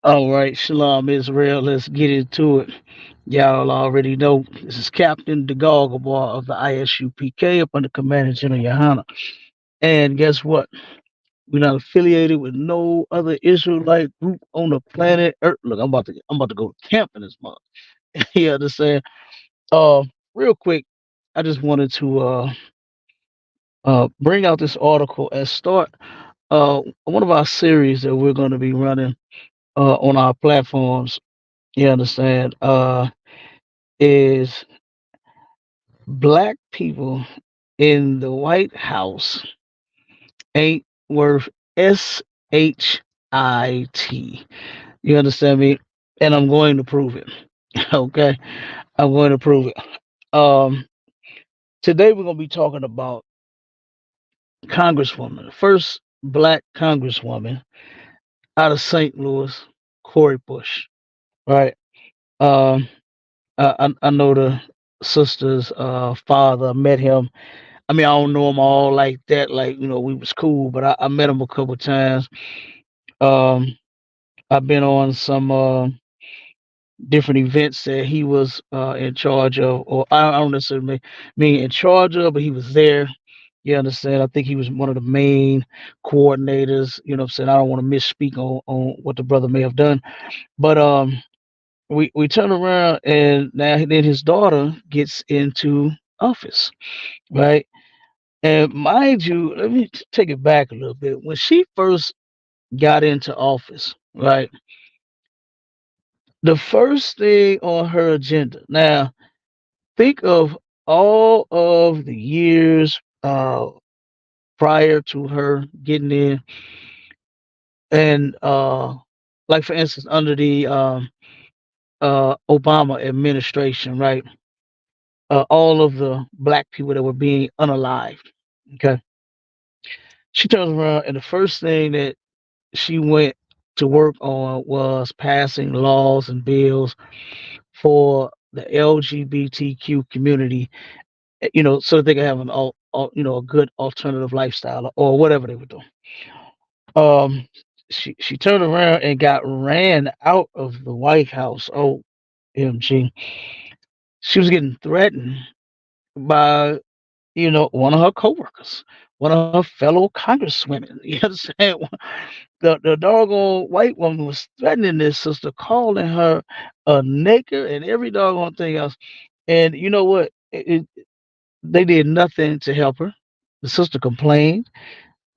All right, Shalom Israel. Let's get into it. Y'all already know this is Captain DeGaugabar of the ISUPK up under Commander General YAHANNA. And guess what? We're not affiliated with no other Israelite group on the planet Earth. Look, I'm about to go camp in this month. You understand? Uh, Real quick, I just wanted to bring out this article and start one of our series that we're going to be running on our platforms. You understand? Is black people in the White House ain't worth SHIT. You understand me? And I'm going to prove it. Okay, I'm going to prove it. Um, Today we're going to be talking about Congresswoman, the first black Congresswoman out of St. Louis, Cori Bush. Right. Um, I know the sister's father. Met him. I mean, I don't know him all like that. Like, we was cool, but I met him a couple times. Um, I've been on some different events that he was in charge of, or I don't necessarily mean in charge of, but he was there. You understand? I think he was one of the main coordinators. You know what I'm saying? I don't want to misspeak on what the brother may have done. But we turn around and now then his daughter gets into office, right? And mind you, let me take it back a little bit. When she first got into office, right? The first thing on her agenda. Now, think of all of the years prior to her getting in, and like for instance, under the Obama administration, right? All of the black people that were being unalived. Okay, she turns around, and the first thing that she went to work on was passing laws and bills for the LGBTQ community, so that they can have a good alternative lifestyle or whatever they were doing. Um, she turned around and got ran out of the White House. OMG. She was getting threatened by, one of her coworkers, one of her fellow congresswomen. You understand? The doggone white woman was threatening this sister, calling her a nigger and every doggone thing else. And you know what? They did nothing to help her. The sister complained.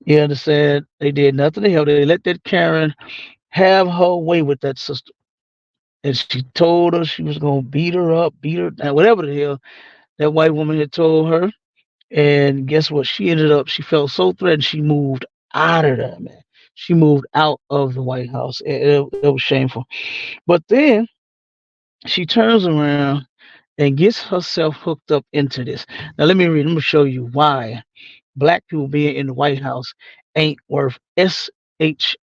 You understand? They did nothing to help. They let that Karen have her way with that sister. And she told her she was gonna beat her up, beat her down, whatever the hell that white woman had told her. And guess what? She felt so threatened, she moved out of there, man. She moved out of the White House. It was shameful. But then she turns around and gets herself hooked up into this. Now let me read. I'm gonna show you why black people being in the White House ain't worth SHIT.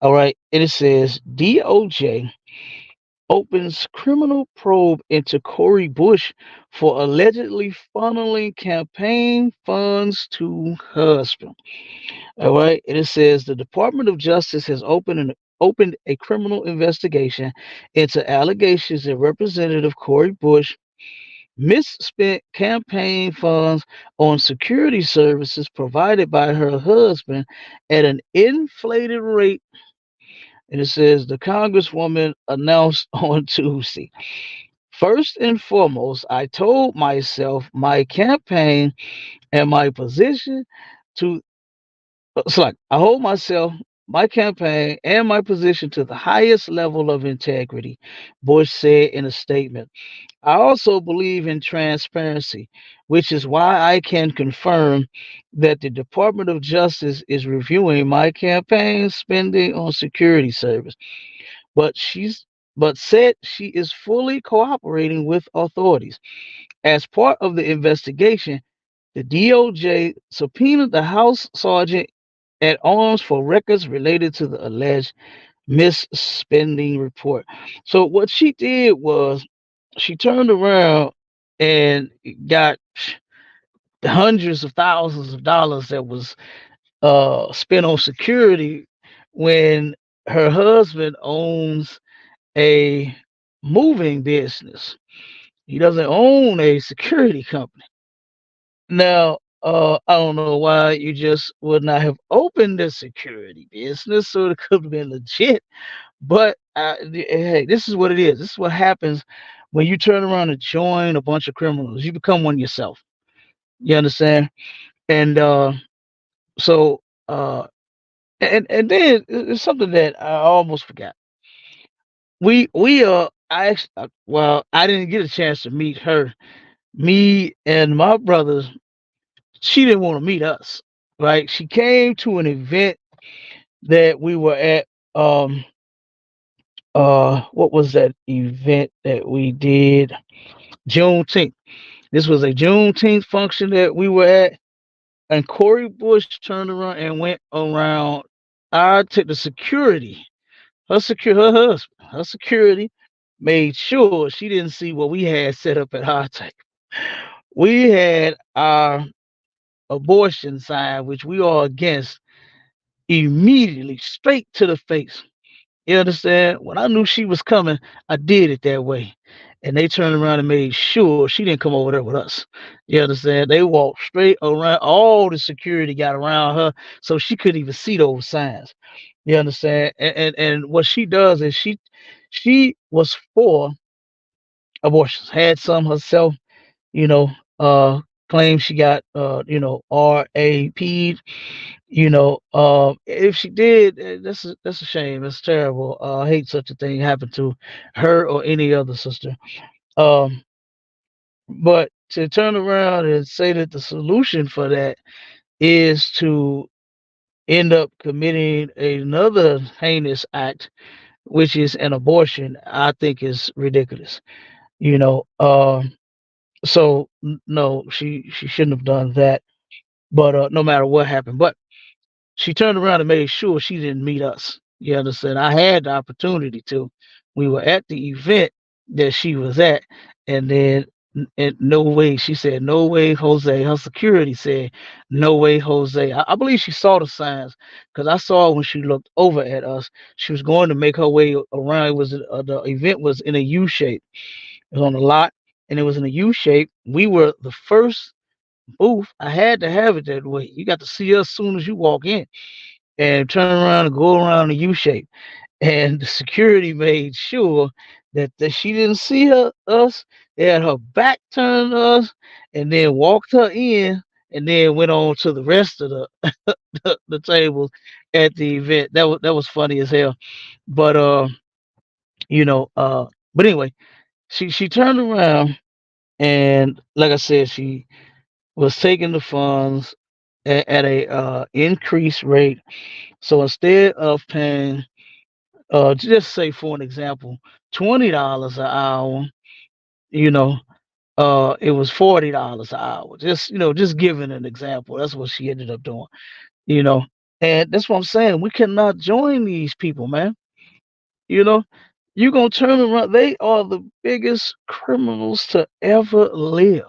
All right. And it says DOJ opens criminal probe into Cori Bush for allegedly funneling campaign funds to husband. All right. And it says the Department of Justice has opened a criminal investigation into allegations that Representative Cori Bush misspent campaign funds on security services provided by her husband at an inflated rate. And it says the Congresswoman announced on Tuesday. First and foremost, I told myself my campaign and my position to, it's like I hold myself my campaign and my position to the highest level of integrity, Bush said in a statement. I also believe in transparency, which is why I can confirm that the Department of Justice is reviewing my campaign spending on security service. But she's but said she is fully cooperating with authorities. As part of the investigation, the DOJ subpoenaed the House Sergeant at arms for records related to the alleged misspending report. So what she did was she turned around and got hundreds of thousands of dollars that was spent on security when her husband owns a moving business. He doesn't own a security company. Now, I don't know why you just would not have opened a security business so it could have been legit. But hey, this is what it is. This is what happens when you turn around and join a bunch of criminals. You become one yourself. You understand? And so, uh, and then it's something that I almost forgot. I actually, well, I didn't get a chance to meet her. Me and my brothers, she didn't want to meet us. Right? She came to an event that we were at. Um, what was that event that we did? Juneteenth. This was a Juneteenth function that we were at, and Corey Bush turned around and went around. I took the security, her husband, her security made sure she didn't see what we had set up at our table. We had our abortion sign, which we are against, immediately straight to the face. You understand? When I knew she was coming, I did it that way. And they turned around and made sure she didn't come over there with us. You understand? They walked straight around. All the security got around her, so she couldn't even see those signs. You understand? And what she does is she was for abortions, had some herself. You know, claimed she got RAP. If she did, that's a shame. It's terrible. I hate such a thing happen to her or any other sister. Um, but to turn around and say that the solution for that is to end up committing another heinous act, which is an abortion, I think is ridiculous. You know, so no, she shouldn't have done that. But no matter what happened, but she turned around and made sure she didn't meet us. You understand? I had the opportunity to. We were at the event that she was at, and then and no way, she said, no way, Jose. Her security said, no way, Jose. I believe she saw the signs because I saw when she looked over at us. She was going to make her way around. It was the event was in a U shape. It was on a lot, and it was in a U shape. We were the first booth. I had to have it that way. You got to see us as soon as you walk in and turn around and go around the U shape. And the security made sure that she didn't see us. They had her back turned to us, and then walked her in, and then went on to the rest of the tables at the event. That was funny as hell. But you know, but anyway, she turned around and like I said, she was taking the funds at a increased rate. So instead of paying, just say for an example, $20 an hour, you know, it was $40 an hour. Just giving an example. That's what she ended up doing, you know. And that's what I'm saying. We cannot join these people, man. You know, you gonna turn around. They are the biggest criminals to ever live.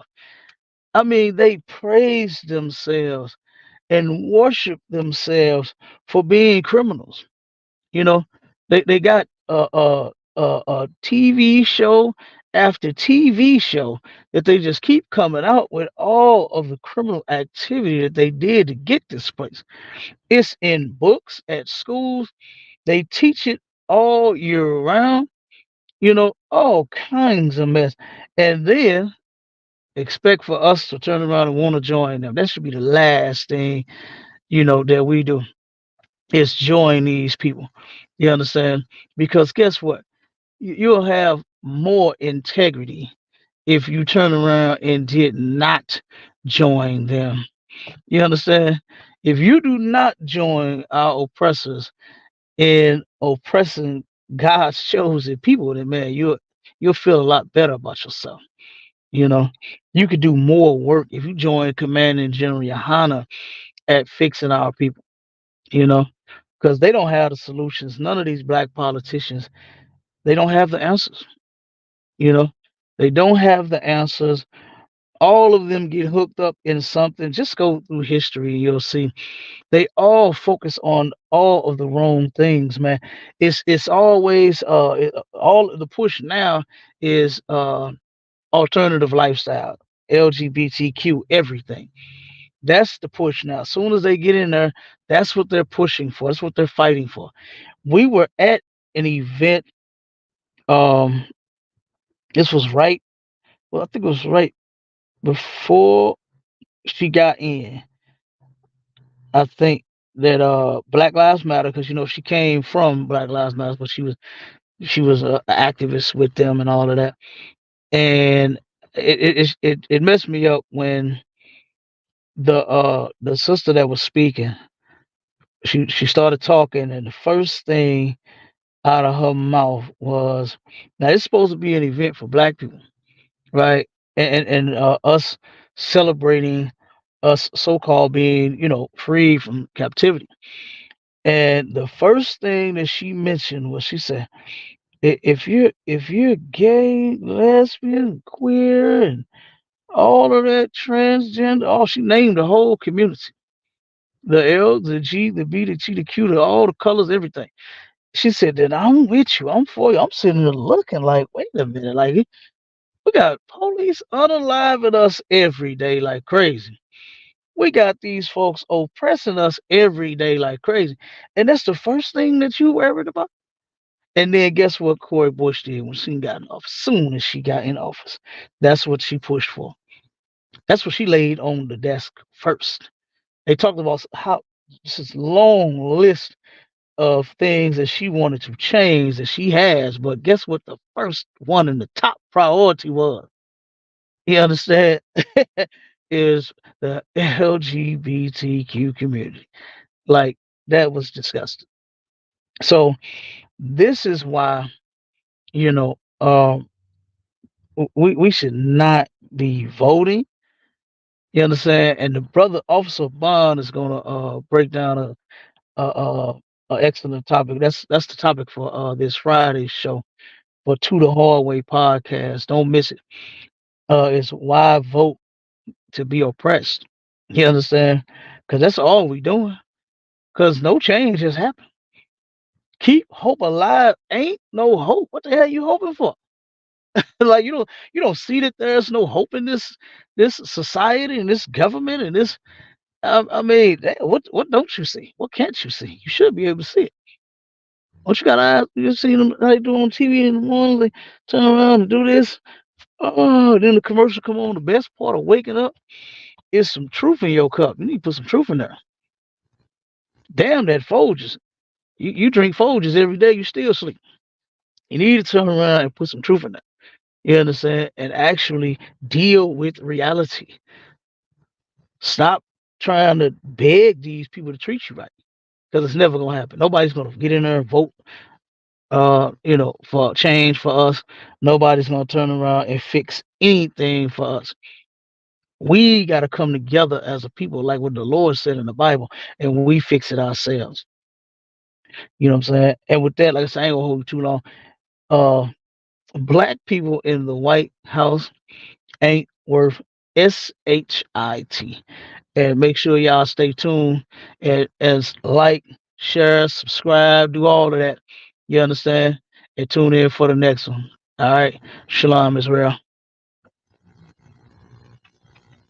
I mean, they praise themselves and worship themselves for being criminals. You know, they got a TV show after TV show that they just keep coming out with all of the criminal activity that they did to get this place. It's in books at schools. They teach it all year round. All kinds of mess, and then expect for us to turn around and want to join them. That should be the last thing that we do. is join these people. You understand? Because guess what? You'll have more integrity if you turn around and did not join them. You understand? If you do not join our oppressors in oppressing God's chosen people, then man, you'll feel a lot better about yourself. You know, you could do more work if you join Commanding General Yohanna at fixing our people. You know, because they don't have the solutions. None of these black politicians, they don't have the answers. You know, they don't have the answers. All of them get hooked up in something. Just go through history and you'll see they all focus on all of the wrong things, man. It's always all the push now is alternative lifestyle, LGBTQ, everything. That's the push now. As soon as they get in there, that's what they're pushing for. That's what they're fighting for. We were at an event. Um, this was right. Well, I think it was right before she got in. I think that Black Lives Matter, because she came from Black Lives Matter, but she was a activist with them and all of that. And it messed me up when the sister that was speaking, she started talking, and the first thing out of her mouth was, now it's supposed to be an event for black people, right? And us celebrating us so-called being, free from captivity. And the first thing that she mentioned was, she said, if you're gay, lesbian, queer, and all of that transgender, oh, she named the whole community. The L, the G, the B, the T, the Q, the all the colors, everything. She said that I'm with you. I'm for you. I'm sitting there looking like, wait a minute, like we got police unaliving us every day like crazy. We got these folks oppressing us every day like crazy. And that's the first thing that you worried about. And then guess what Cori Bush did when she got in office? Soon as she got in office, that's what she pushed for. That's what she laid on the desk first. They talked about how this long list of things that she wanted to change that she has, but guess what the first one in the top priority was? You understand? Is the LGBTQ community. Like, that was disgusting. So this is why, you know, we should not be voting. You understand? And the brother Officer Bond is gonna break down a, a excellent topic. That's the topic for this Friday show for To the Hallway podcast. Don't miss it. It's why vote to be oppressed. You understand? Because that's all we doing. Because no change has happened. Keep hope alive. Ain't no hope. What the hell you hoping for? Like, you don't see that there's no hope in this society and this government and this. I mean, what don't you see? What can't you see? You should be able to see it. What you got eyes? You see them how they do on TV in the morning? They turn around and do this. Oh, then the commercial come on. The best part of waking up is some truth in your cup. You need to put some truth in there. Damn that Folgers. You drink Folgers every day. You still sleep. You need to turn around and put some truth in there. You understand? And actually deal with reality. Stop trying to beg these people to treat you right, because it's never gonna happen. Nobody's gonna get in there and vote, for change for us. Nobody's gonna turn around and fix anything for us. We got to come together as a people, like what the Lord said in the Bible, and we fix it ourselves. You know what I'm saying? And with that, like I said, I ain't gonna hold you too long. Uh, Black people in the White House ain't worth SHIT. And make sure y'all stay tuned and as like, share, subscribe, do all of that. You understand? And tune in for the next one. All right. Shalom, Israel.